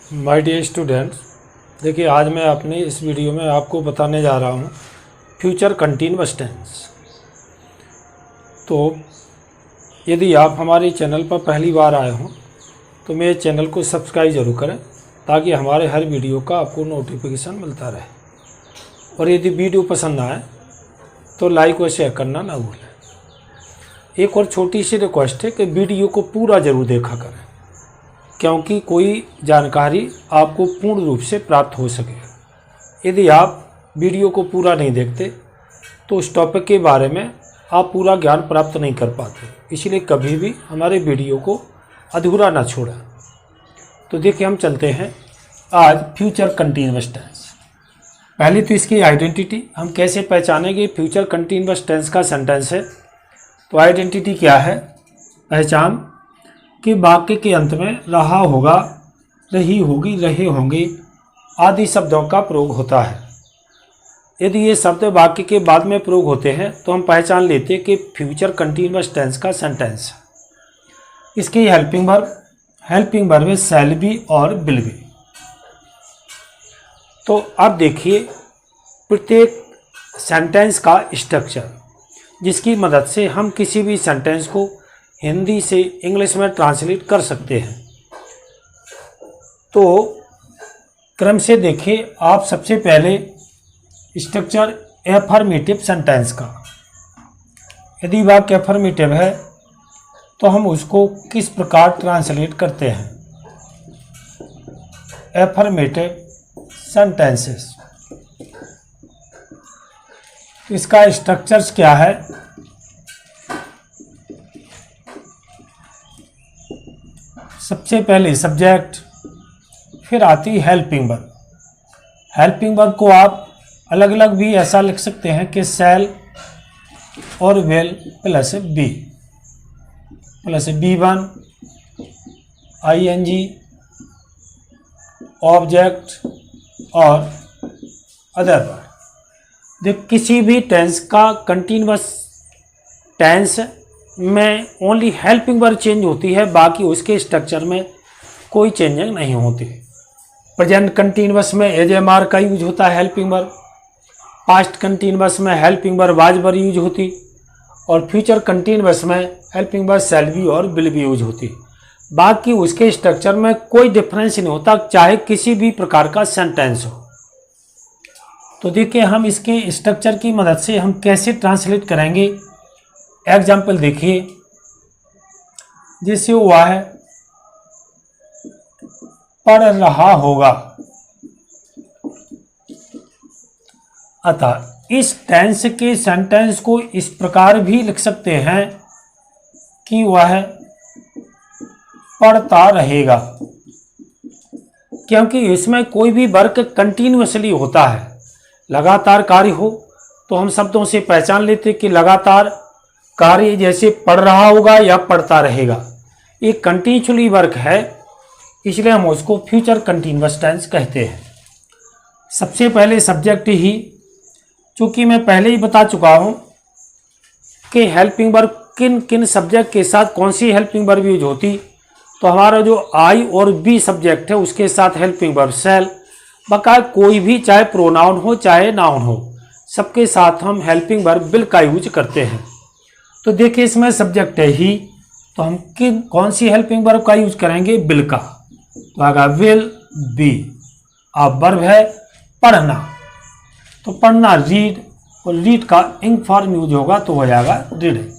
My dear students, देखिए आज मैं अपनी इस वीडियो में आपको बताने जा रहा हूँ फ्यूचर कंटीन्यूअस टेंस। तो यदि आप हमारे चैनल पर पहली बार आए हों तो मेरे चैनल को सब्सक्राइब ज़रूर करें ताकि हमारे हर वीडियो का आपको नोटिफिकेशन मिलता रहे। और यदि वीडियो पसंद आए तो लाइक और शेयर करना ना भूलें। एक और छोटी सी रिक्वेस्ट है कि वीडियो को पूरा ज़रूर देखा करें, क्योंकि कोई जानकारी आपको पूर्ण रूप से प्राप्त हो सके। यदि आप वीडियो को पूरा नहीं देखते तो उस टॉपिक के बारे में आप पूरा ज्ञान प्राप्त नहीं कर पाते, इसलिए कभी भी हमारे वीडियो को अधूरा ना छोड़ें। तो देखिए हम चलते हैं आज फ्यूचर कंटीन्यूअस टेंस। पहले तो इसकी आइडेंटिटी, हम कैसे पहचानेंगे फ्यूचर कंटीन्यूअस टेंस का सेंटेंस है। तो आइडेंटिटी क्या है? पहचान कि वाक्य के अंत में रहा होगा, रही होगी, रहे होंगे आदि शब्दों का प्रयोग होता है। यदि ये शब्द वाक्य के बाद में प्रयोग होते हैं तो हम पहचान लेते कि फ्यूचर कंटीन्यूअस टेंस का सेंटेंस है। इसके हेल्पिंग वर्ब है शैल बी और विल बी। तो अब देखिए प्रत्येक सेंटेंस का स्ट्रक्चर, जिसकी मदद से हम किसी भी सेंटेंस को हिंदी से इंग्लिश में ट्रांसलेट कर सकते हैं। तो क्रम से देखिए आप सबसे पहले स्ट्रक्चर एफर्मेटिव सेंटेंस का। यदि वाक्य एफर्मेटिव है तो हम उसको किस प्रकार ट्रांसलेट करते हैं? एफर्मेटिव सेंटेंसेस, इसका स्ट्रक्चर्स क्या है? सबसे पहले सब्जेक्ट, फिर आती हेल्पिंग वर्ब। हेल्पिंग वर्ब को आप अलग अलग भी ऐसा लिख सकते हैं कि शैल और will plus B1 ing object और अदर वर्ब। देख, किसी भी टेंस का कंटीन्यूअस टेंस में ओनली हेल्पिंग वर्ब चेंज होती है, बाकी उसके स्ट्रक्चर में कोई चेंजिंग नहीं होती। प्रेजेंट कंटीन्यूअस में एज का यूज होता है हेल्पिंग वर्ब, पास्ट कंटीन्यूअस में helping verb was verb use होती, और फ्यूचर कंटीन्यूअस में हेल्पिंग वर्ब शैल बी और विल बी यूज होती। बाकी उसके स्ट्रक्चर में कोई डिफरेंस नहीं होता, चाहे किसी भी प्रकार का सेंटेंस हो। तो देखिए हम इसके स्ट्रक्चर की मदद से हम कैसे ट्रांसलेट करेंगे। एग्जाम्पल देखिए, जैसे हुआ है पढ़ रहा होगा। अतः इस टेंस के सेंटेंस को इस प्रकार भी लिख सकते हैं कि वह पढ़ता रहेगा, क्योंकि इसमें कोई भी वर्क कंटिन्यूअसली होता है। लगातार कार्य हो तो हम शब्दों से पहचान लेते कि लगातार कार्य जैसे पढ़ रहा होगा या पढ़ता रहेगा, एक कंटिन्यूअसली वर्क है, इसलिए हम उसको फ्यूचर कंटीन्यूअस टेंस कहते हैं। सबसे पहले सब्जेक्ट ही, चूँकि मैं पहले ही बता चुका हूँ कि हेल्पिंग वर्ब किन किन सब्जेक्ट के साथ कौन सी हेल्पिंग वर्ब यूज होती, तो हमारा जो आई और बी सब्जेक्ट है उसके साथ हेल्पिंग वर्ब शैल, बकाया कोई भी चाहे प्रोनाउन हो चाहे नाउन हो, सबके साथ हम हेल्पिंग वर्ब विल का यूज करते हैं। तो देखिए इसमें सब्जेक्ट है ही, तो हम कौन सी हेल्पिंग वर्ब का यूज करेंगे? विल का। तो आगा विल बी। अब वर्ब है पढ़ना, तो पढ़ना रीड, और रीड का इंग फॉर्म यूज होगा तो हो जाएगा read.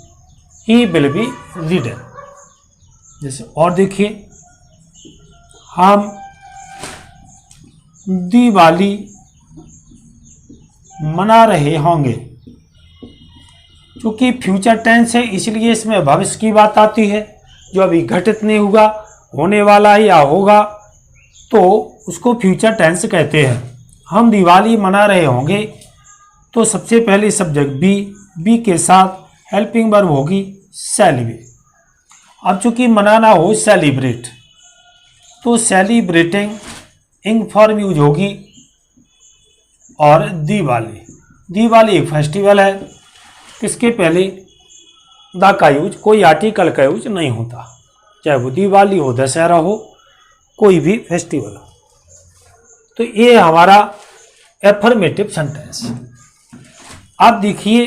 He will be reader. जैसे और देखिए, हम दिवाली मना रहे होंगे। क्योंकि फ्यूचर टेंस है इसलिए इसमें भविष्य की बात आती है, जो अभी घटित नहीं हुआ, होने वाला या होगा, तो उसको फ्यूचर टेंस कहते हैं। हम दिवाली मना रहे होंगे, तो सबसे पहले सब्जेक्ट बी के साथ हेल्पिंग वर्ब होगी सेलिब्रेट। अब चूंकि मनाना हो सेलिब्रेट, तो सेलिब्रेटिंग इंग फॉर्म यूज होगी, और दिवाली एक फेस्टिवल है, इसके पहले द का यूज, कोई आर्टिकल का यूज नहीं होता, चाहे वो दिवाली हो, दशहरा हो, कोई भी फेस्टिवल हो। तो ये हमारा एफर्मेटिव सेंटेंस। अब देखिए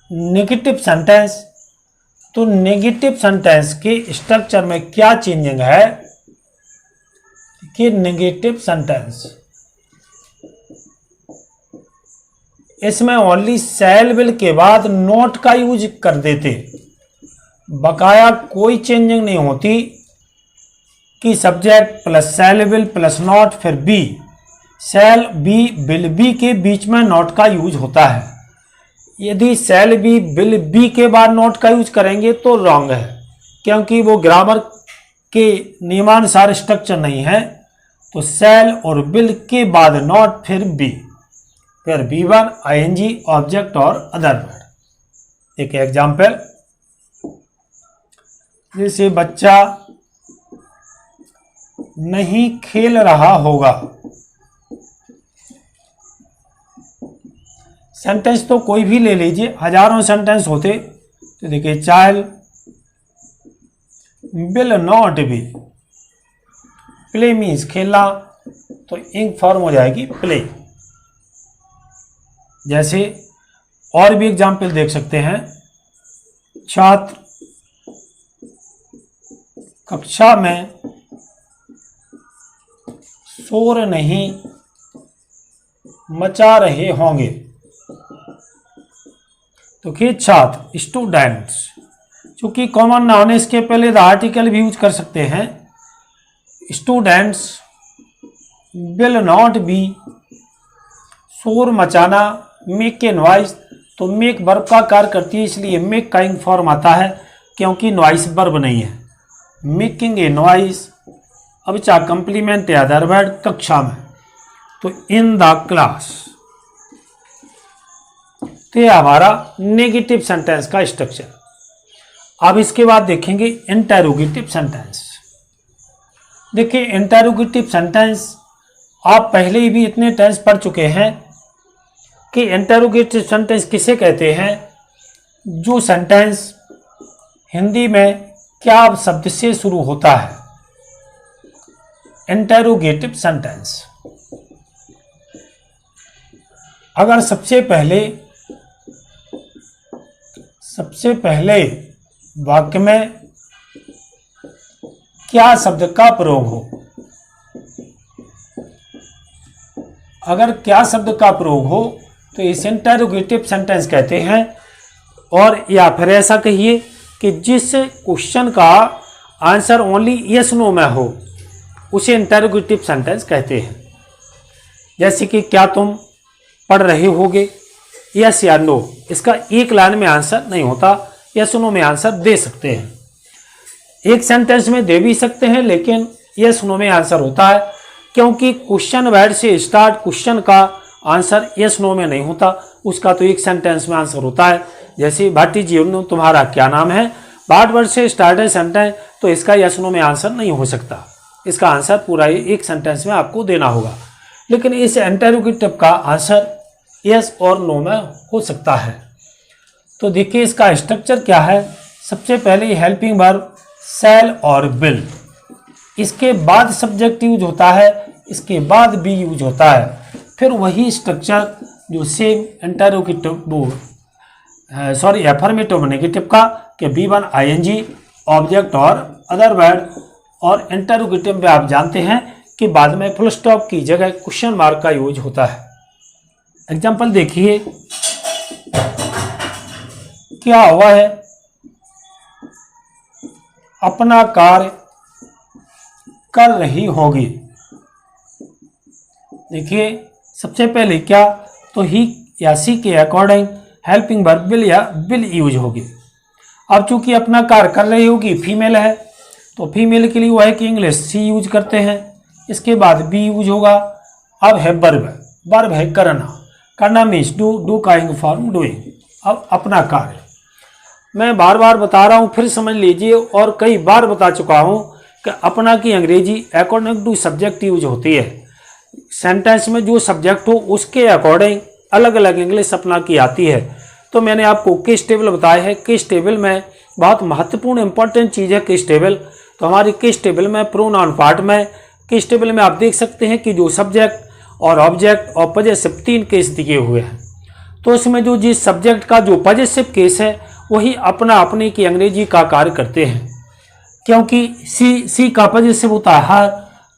नेगेटिव सेंटेंस। तो नेगेटिव सेंटेंस के स्ट्रक्चर में क्या चेंजिंग है कि नेगेटिव सेंटेंस इसमें ओनली शैल विल के बाद नॉट का यूज कर देते, बकाया कोई चेंजिंग नहीं होती कि subject plus shall will plus not फिर be, shall be will be के बीच में नॉट का यूज होता है। यदि शैल बी विल बी के बाद नॉट का यूज करेंगे तो रॉन्ग है, क्योंकि वो ग्रामर के नियमानुसार स्ट्रक्चर नहीं है। तो शैल और विल के बाद नॉट फिर बी, फिर B1 ING ऑब्जेक्ट और अदर वर्ड। एक एग्जाम्पल, जैसे बच्चा नहीं खेल रहा होगा। सेंटेंस तो कोई भी ले लीजिए, हजारों सेंटेंस होते। तो देखिए child will not be, play means खेलना, तो इंक फॉर्म हो जाएगी प्ले। जैसे और भी एग्जाम्पल देख सकते हैं, छात्र कक्षा में शोर नहीं मचा रहे होंगे। तो कि छात्र स्टूडेंट्स, चूंकि कॉमन नाउन है इसके पहले द आर्टिकल भी यूज कर सकते हैं। स्टूडेंट्स विल नॉट बी, शोर मचाना, मेक के नॉइस, तो मेक वर्ब का कार्य करती है, इसलिए मेक का इंग फॉर्म आता है, क्योंकि नॉइस वर्ब नहीं है। मेकिंग ए नॉइस, अब चाहे कंप्लीमेंट या अदर वर्ड, कक्षा में, तो इन द क्लास। तो ये हमारा नेगेटिव सेंटेंस का स्ट्रक्चर। अब इसके बाद देखेंगे इंटरोगेटिव सेंटेंस। देखिए इंटरोगेटिव सेंटेंस आप पहले ही भी इतने टेंस पढ़ चुके हैं कि इंटरोगेटिव सेंटेंस किसे कहते हैं, जो सेंटेंस हिंदी में क्या शब्द से शुरू होता है। इंटरोगेटिव सेंटेंस अगर सबसे पहले वाक्य में क्या शब्द का प्रयोग हो, अगर क्या शब्द का प्रयोग हो तो इस इंटरोगेटिव सेंटेंस कहते हैं। और या फिर ऐसा कहिए कि जिस क्वेश्चन का आंसर ओनली यस नो में हो उसे इंटरोगेटिव सेंटेंस कहते हैं। जैसे कि क्या तुम पढ़ रहे होगे, यस या नो, इसका एक लाइन में आंसर नहीं होता, यस नो में आंसर दे सकते हैं। एक सेंटेंस में दे भी सकते हैं, लेकिन यस नो में आंसर होता है, क्योंकि क्वेश्चन वर्ड से स्टार्ट क्वेश्चन का आंसर यस नो में नहीं होता, उसका तो एक सेंटेंस में आंसर होता है। जैसे भाटी जी तुम्हारा क्या नाम है, पार्ट वर्ड से स्टार्ट है सेंटेंस, तो इसका यस नो में आंसर नहीं हो सकता, इसका आंसर पूरा एक सेंटेंस में आपको देना होगा। लेकिन इस इंटरोगेटिव का आंसर यस और नो में हो सकता है। तो देखिए इसका स्ट्रक्चर क्या है। सबसे पहले हेल्पिंग वर्ब शैल और विल, इसके बाद सब्जेक्ट यूज होता है, इसके बाद बी यूज होता है। फिर वही स्ट्रक्चर जो सेम इंटरोगेटिव एफर्मेटिव नेगेटिव का कि B1 ING ऑब्जेक्ट और अदर वर्ड। और इंटरोगेटिव में आप जानते हैं कि बाद में फुल स्टॉप की जगह क्वेश्चन मार्क का यूज होता है। एग्जाम्पल देखिए क्या हुआ है, अपना कार्य कर रही होगी। देखिए सबसे पहले क्या, तो ही या सी के अकॉर्डिंग हेल्पिंग वर्ब विल या विल यूज होगी। अब चूंकि अपना कार्य कर रही होगी फीमेल है, तो फीमेल के लिए वो है कि इंग्लिश सी यूज करते हैं, इसके बाद बी यूज होगा। अब है वर्ब, वर्ब है करना, करना मीन्स डू का इंग फॉर्म डूइंग। अब अपना कार्य, मैं बार बार बता रहा हूँ, फिर समझ लीजिए, और कई बार बता चुका हूँ कि अपना की अंग्रेजी अकॉर्डिंग टू सब्जेक्ट यूज होती है। सेंटेंस में जो सब्जेक्ट हो उसके अकॉर्डिंग अलग अलग इंग्लिश अपना की आती है। तो मैंने आपको केस टेबल बताया है, केस टेबल में बहुत महत्वपूर्ण इंपॉर्टेंट चीज़ है केस टेबल। तो हमारी केस टेबल में प्रोनाउन पार्ट में कि इस टेबल में आप देख सकते हैं कि जो सब्जेक्ट और ऑब्जेक्ट और पजेसिव 3 केस दिए हुए हैं। तो इसमें जो जिस सब्जेक्ट का जो पजेसिव केस है वही अपना अपने की अंग्रेजी का कार्य करते हैं, क्योंकि सी का पजेसिव होता है हर,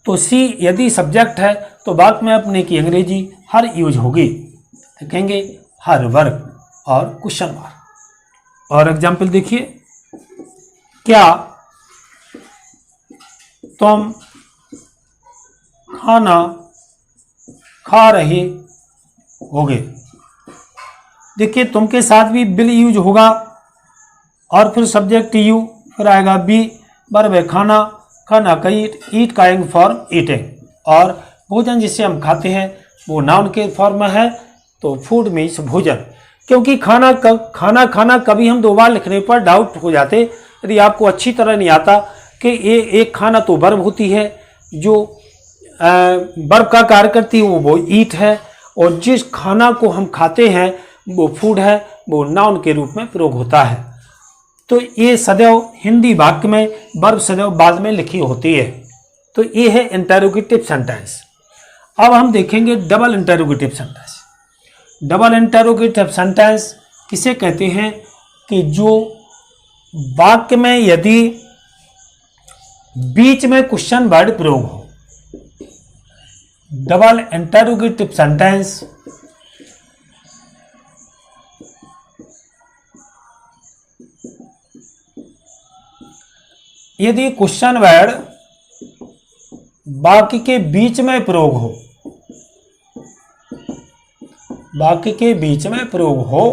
तो सी यदि सब्जेक्ट है तो वाक्य में अपने की अंग्रेजी हर यूज होगी, कहेंगे हर वर्ग और क्वेश्चन मार्क। और एग्जाम्पल देखिए, क्या तुम खाना खा रहे होगे। देखिए तुम के साथ भी बिल यूज होगा और फिर सब्जेक्ट यू, फिर आएगा बी, वर्ब है खाना, खाना का ईट का एंग फॉर्म ईटिंग, और भोजन जिसे हम खाते हैं वो नाउन के फॉर्म में है, तो फूड मीन्स भोजन। क्योंकि खाना खाना कभी हम 2 बार लिखने पर डाउट हो जाते, यदि आपको अच्छी तरह नहीं आता कि ये एक खाना तो वर्ब होती है, जो वर्ब का कार्य करती है वो ईट है, और जिस खाना को हम खाते हैं वो फूड है, वो नाउन के रूप में प्रयोग होता है। तो ये सदैव हिंदी वाक्य में वर्ब सदैव बाद में लिखी होती है। तो ये है इंटरोगेटिव सेंटेंस। अब हम देखेंगे double interrogative sentence. Double interrogative sentence किसे कहते हैं कि जो वाक्य में यदि बीच में क्वेश्चन वर्ड प्रयोग हो। डबल इंटरोगेटिव सेंटेंस यदि क्वेश्चन वर्ड वाक्य के बीच में प्रयोग हो, वाक्य के बीच में प्रयोग हो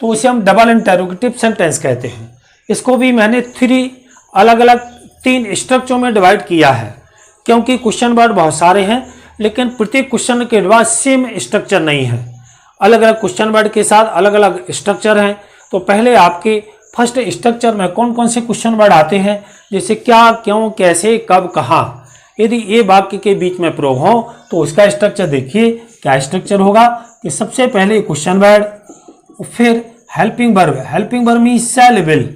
तो उसे हम डबल इंटरोगेटिव सेंटेंस कहते हैं। इसको भी मैंने 3 अलग अलग 3 स्ट्रक्चरों में डिवाइड किया है, क्योंकि क्वेश्चन वर्ड बहुत सारे हैं लेकिन प्रत्येक क्वेश्चन के बाद सेम स्ट्रक्चर नहीं है, अलग अलग क्वेश्चन वर्ड के साथ अलग अलग स्ट्रक्चर हैं। तो पहले आपके फर्स्ट स्ट्रक्चर में कौन कौन से क्वेश्चन वर्ड आते हैं, जैसे क्या, क्यों, कैसे, कब, कहाँ। यदि ये वाक्य के बीच में प्रयोग हो तो उसका स्ट्रक्चर देखिए क्या स्ट्रक्चर होगा कि सबसे पहले क्वेश्चन वर्ड, फिर helping verb, helping verb mean shell will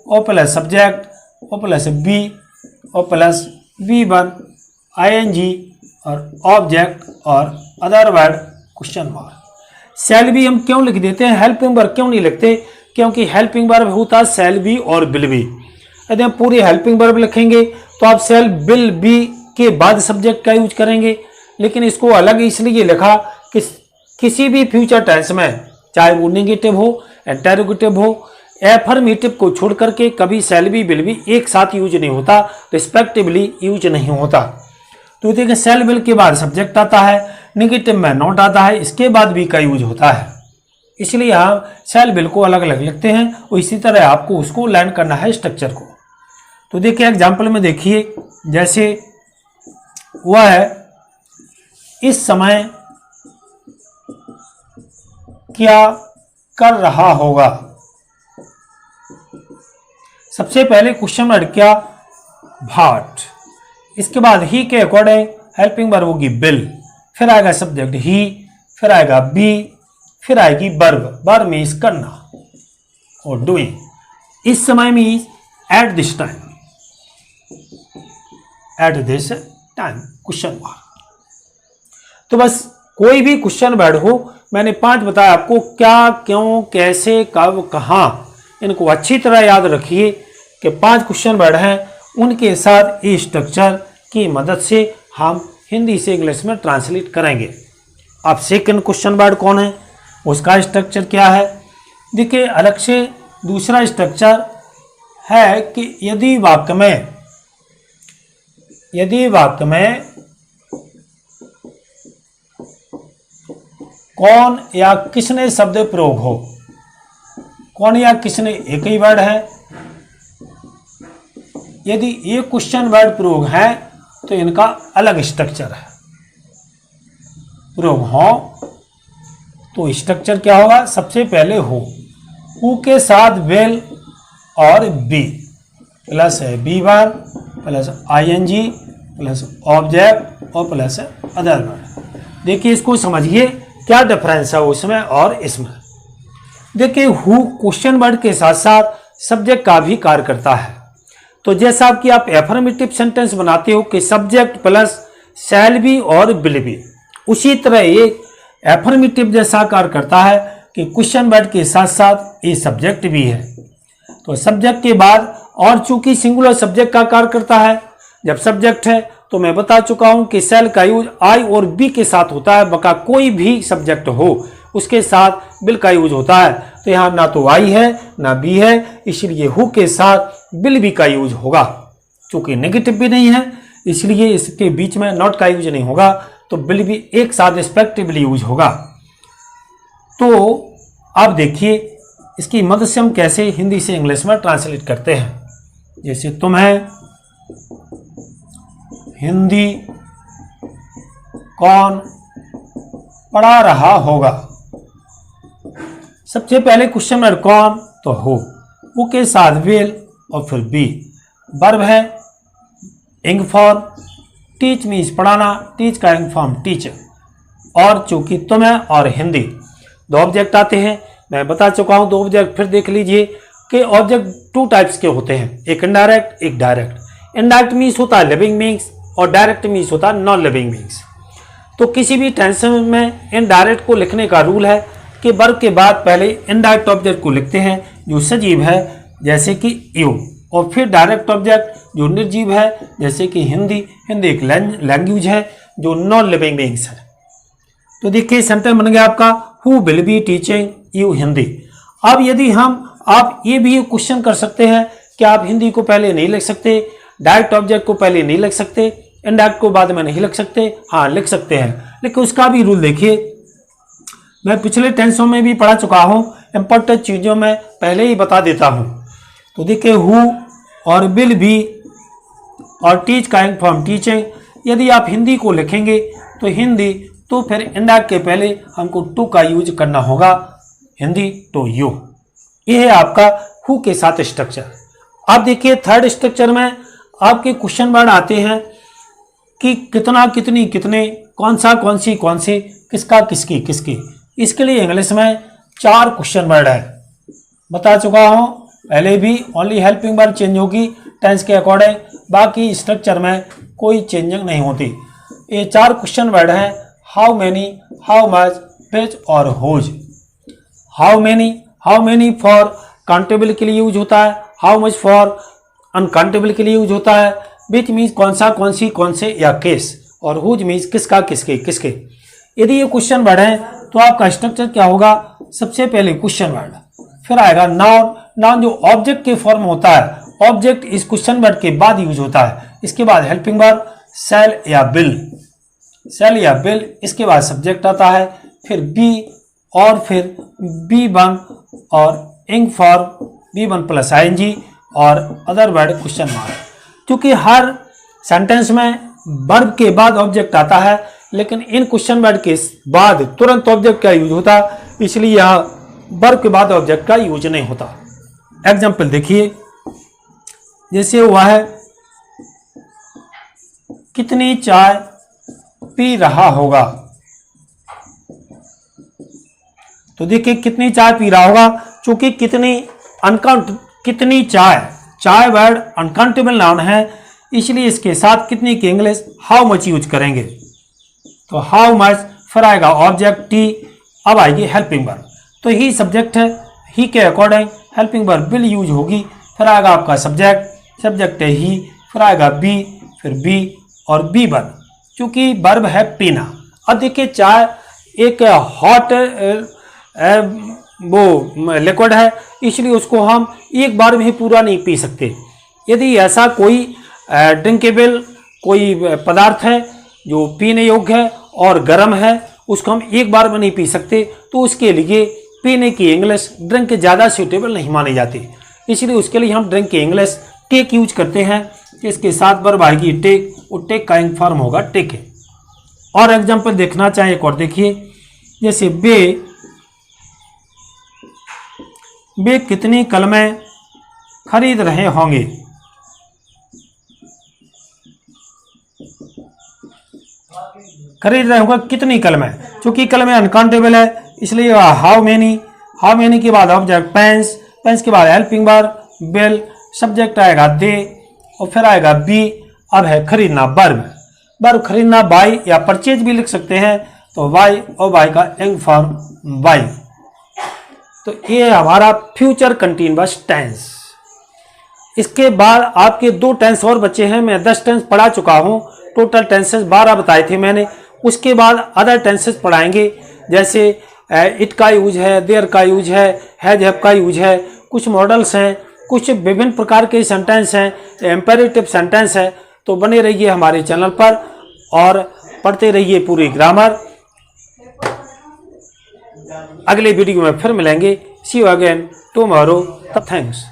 और प्लस सब्जेक्ट और प्लस बी और प्लस V1 ING और ऑब्जेक्ट और other word question mark. Shall be हम क्यों लिख देते हैं, हेल्पिंग वर्ब क्यों नहीं लिखते, क्योंकि हेल्पिंग वर्ब होता है शैल बी और विल बी। यदि हम पूरी हेल्पिंग वर्ब लिखेंगे तो आप शैल विल बी के बाद सब्जेक्ट का यूज करेंगे, लेकिन इसको अलग इसलिए लिखा कि किसी भी फ्यूचर टेंस में चाहे वो नेगेटिव हो, इंटरोगेटिव हो, एफर्मेटिव को छोड़ करके कभी शैल बी विल बी एक साथ यूज नहीं होता, रिस्पेक्टिवली यूज नहीं होता। तो देखिए शैल विल के बाद सब्जेक्ट आता है, नेगेटिव में नॉट आता है, इसके बाद बी का यूज होता है, इसलिए हम शैल विल को अलग अलग लिखते हैं और इसी तरह आपको उसको लर्न करना है स्ट्रक्चर को। तो देखिए एग्जाम्पल में देखिए, जैसे हुआ है इस समय क्या कर रहा होगा। सबसे पहले क्वेश्चन वर्ड क्या, व्हाट, इसके बाद ही के अकॉर्डिंग हेल्पिंग वर्ब होगी विल, फिर आएगा सब्जेक्ट ही, फिर आएगा बी, फिर आएगी वर्ब, वर्ब मीन्स करना और डूइंग। इस समय means at this time, at this time question mark. तो बस कोई भी क्वेश्चन वर्ड हो, मैंने 5 बताया आपको, क्या, क्यों, कैसे, कब, कहाँ, इनको अच्छी तरह याद रखिए कि 5 क्वेश्चन वर्ड हैं, उनके साथ इस स्ट्रक्चर की मदद से हम हिंदी से इंग्लिश में ट्रांसलेट करेंगे। अब सेकंड क्वेश्चन वर्ड कौन है, उसका स्ट्रक्चर क्या है। देखिए अलग से दूसरा स्ट्रक्चर है कि यदि वाक्य में कौन या किसने शब्द प्रयोग हो, कौन या किसने एक ही वर्ड है, यदि ये क्वेश्चन वर्ड प्रयोग है तो इनका अलग स्ट्रक्चर है। प्रयोग हो तो स्ट्रक्चर क्या होगा, सबसे पहले हु के साथ विल और बी प्लस है B1 plus ING plus object और प्लस अदर वर्ड। देखिए इसको समझिए क्या डिफरेंस है उसमें और इसमें। देखिए हु क्वेश्चन वर्ड के साथ साथ सब्जेक्ट का भी कार्य करता है, तो जैसा कि आप एफर्मेटिव सेंटेंस बनाते हो कि सब्जेक्ट प्लस शैल बी और विल बी, उसी तरह ये एफर्मेटिव जैसा कार्य करता है कि क्वेश्चन वर्ड के साथ साथ ये सब्जेक्ट भी है। तो सब्जेक्ट के बाद और चूंकि सिंगुलर सब्जेक्ट का कार्य करता है, जब सब्जेक्ट है तो मैं बता चुका हूं कि शैल का यूज आई और बी के साथ होता है, बका कोई भी सब्जेक्ट हो उसके साथ विल का यूज होता है। तो यहाँ ना तो आई है ना बी है, इसलिए हु के साथ विल बी का यूज होगा। चूंकि नेगेटिव भी नहीं है इसलिए इसके बीच में नॉट का यूज नहीं होगा, तो विल बी एक साथ रिस्पेक्टिवली यूज होगा। तो आप देखिए इसकी मदद से हम कैसे हिंदी से इंग्लिश में ट्रांसलेट करते हैं। जैसे तुम्हें हिंदी कौन पढ़ा रहा होगा, सबसे पहले क्वेश्चन वर्ड कौन, तो हु के साथ विल और फिर बी। वर्ब है इंग फॉर्म, टीच मीन्स पढ़ाना, टीच का इंग फॉर्म टीचर, और चूंकि तुम्हें और हिंदी दो ऑब्जेक्ट आते हैं। मैं बता चुका हूं दो ऑब्जेक्ट, फिर देख लीजिए कि ऑब्जेक्ट टू टाइप्स के होते हैं, एक इनडायरेक्ट एक डायरेक्ट। इनडायरेक्ट मीन्स होता है लिविंग बीइंग्स और डायरेक्ट मीन्स होता है नॉन लिविंग बीइंग्स। तो किसी भी टेंशन में इनडायरेक्ट को लिखने का रूल है कि वर्ब के बाद पहले इनडायरेक्ट ऑब्जेक्ट को लिखते हैं जो सजीव है, जैसे कि यू, और फिर डायरेक्ट ऑब्जेक्ट जो निर्जीव है, जैसे कि हिंदी। हिंदी एक लैंग्वेज है जो नॉन लिविंग बीइंग्स है। तो देखिए सेंटेंस बन गया आपका who will be teaching you Hindi. अब यदि आप ये भी क्वेश्चन कर सकते हैं कि आप हिंदी को पहले नहीं लिख सकते, डायरेक्ट ऑब्जेक्ट को पहले नहीं लिख सकते, इनडायरेक्ट को बाद में नहीं लिख सकते। हाँ, लिख सकते हैं, लेकिन उसका भी रूल देखिए। मैं पिछले टेंसों में भी पढ़ा चुका हूँ, इंपॉर्टेंट चीज़ों में पहले ही बता देता हूँ। तो देखिए हु और विल बी और टीच का इंग फॉर्म टीचिंग, यदि आप हिंदी को लिखेंगे तो हिंदी, तो फिर इनडायरेक्ट के पहले हमको टू का यूज करना होगा, हिंदी तो यू। ये है आपका हु के साथ स्ट्रक्चर। अब देखिए थर्ड स्ट्रक्चर में आपके क्वेश्चन वर्ड आते हैं कि कितना कितनी कितने, कौन सा कौन सी कौन से, किसका किसकी किसकी। इसके लिए इंग्लिश में 4 क्वेश्चन वर्ड है, बता चुका हूँ पहले भी। ओनली हेल्पिंग वर्ड चेंज होगी टेंस के अकॉर्डिंग, बाकी स्ट्रक्चर में कोई चेंजिंग नहीं होती। ये 4 क्वेश्चन वर्ड हैं how many, how much, which और whose. How many for countable के लिए यूज होता है, हाउ मच फॉर अनकाउंटेबल के लिए यूज होता है, विच मीन्स कौन सा कौन सी कौन से या केस, और हुज मीन्स किसका किसके किसके। यदि ये क्वेश्चन वर्ड है तो आपका स्ट्रक्चर क्या होगा, सबसे पहले क्वेश्चन वर्ड, फिर आएगा नाउन। नाउन जो ऑब्जेक्ट के फॉर्म होता है, ऑब्जेक्ट इस क्वेश्चन वर्ड के बाद यूज होता है। इसके बाद हेल्पिंग वर्ब शैल या विल, इसके बाद सब्जेक्ट आता है, फिर बी और फिर B1 और इंग फॉर्म B1 प्लस ING और अदर वर्ड क्वेश्चन मार्क। क्योंकि हर सेंटेंस में वर्ब के बाद ऑब्जेक्ट आता है, लेकिन इन क्वेश्चन वर्ड के बाद तुरंत ऑब्जेक्ट का यूज होता है, इसलिए यहाँ वर्ब के बाद ऑब्जेक्ट का यूज नहीं होता। एग्जाम्पल देखिए, जैसे हुआ है कितनी चाय पी रहा होगा। तो देखिए कितनी चाय पी रहा होगा, चूंकि कितनी चाय वर्ड अनकाउंटेबल नाउन है, इसलिए इसके साथ कितनी की इंग्लिश हाउ मच यूज करेंगे। तो हाउ मच, फिर आएगा ऑब्जेक्ट टी, अब आएगी हेल्पिंग वर्ब। तो ही सब्जेक्ट है, ही के according helping verb will use होगी। फिर आएगा आपका सब्जेक्ट है ही, फिर आएगा बी, फिर बी और B1, क्योंकि वर्ब है पीना। अब देखिए चाय एक हॉट वो लिक्विड है, इसलिए उसको हम एक बार में पूरा नहीं पी सकते। यदि ऐसा कोई ड्रिंकेबल कोई पदार्थ है जो पीने योग्य है और गर्म है, उसको हम एक बार में नहीं पी सकते, तो उसके लिए पीने की इंग्लिश ड्रिंक ज़्यादा सूटेबल नहीं मानी जाती, इसलिए उसके लिए हम ड्रिंक की इंग्लिश टेक यूज करते हैं। इसके साथ वर्ब आएगी टेक, और टेक का इंग फॉर्म होगा टेक। और एग्जाम्पल देखना चाहे एक और देखिए, जैसे वे कितनी कलमें खरीद रहे होंगे। खरीद रहे होंगे कितनी कलमें, क्योंकि कलमें अनकाउंटेबल है, इसलिए हाउ मेनी के बाद ऑब्जेक्ट पेंस के बाद हेल्पिंग वर्ब विल, सब्जेक्ट आएगा दे, और फिर आएगा बी। अब है खरीदना, वर्ब खरीदना, बाई या परचेज भी लिख सकते हैं, तो वाई और वाई का एंग फॉर्म वाई। तो ये हमारा फ्यूचर कंटिन्यूअस टेंस। इसके बाद आपके 2 टेंस और बचे हैं। मैं 10 टेंस पढ़ा चुका हूँ, टोटल टेंसेस 12 बताए थे मैंने। उसके बाद अदर टेंसेस पढ़ाएंगे, जैसे इट का यूज है, देयर का यूज है, हैव का यूज है, कुछ मॉडल्स हैं, कुछ विभिन्न प्रकार के सेंटेंस हैं, एम्पेरेटिव सेंटेंस है। तो बने रहिए हमारे चैनल पर और पढ़ते रहिए पूरी ग्रामर। अगले वीडियो में फिर मिलेंगे। सी यू अगेन टुमारो। तब थैंक्स।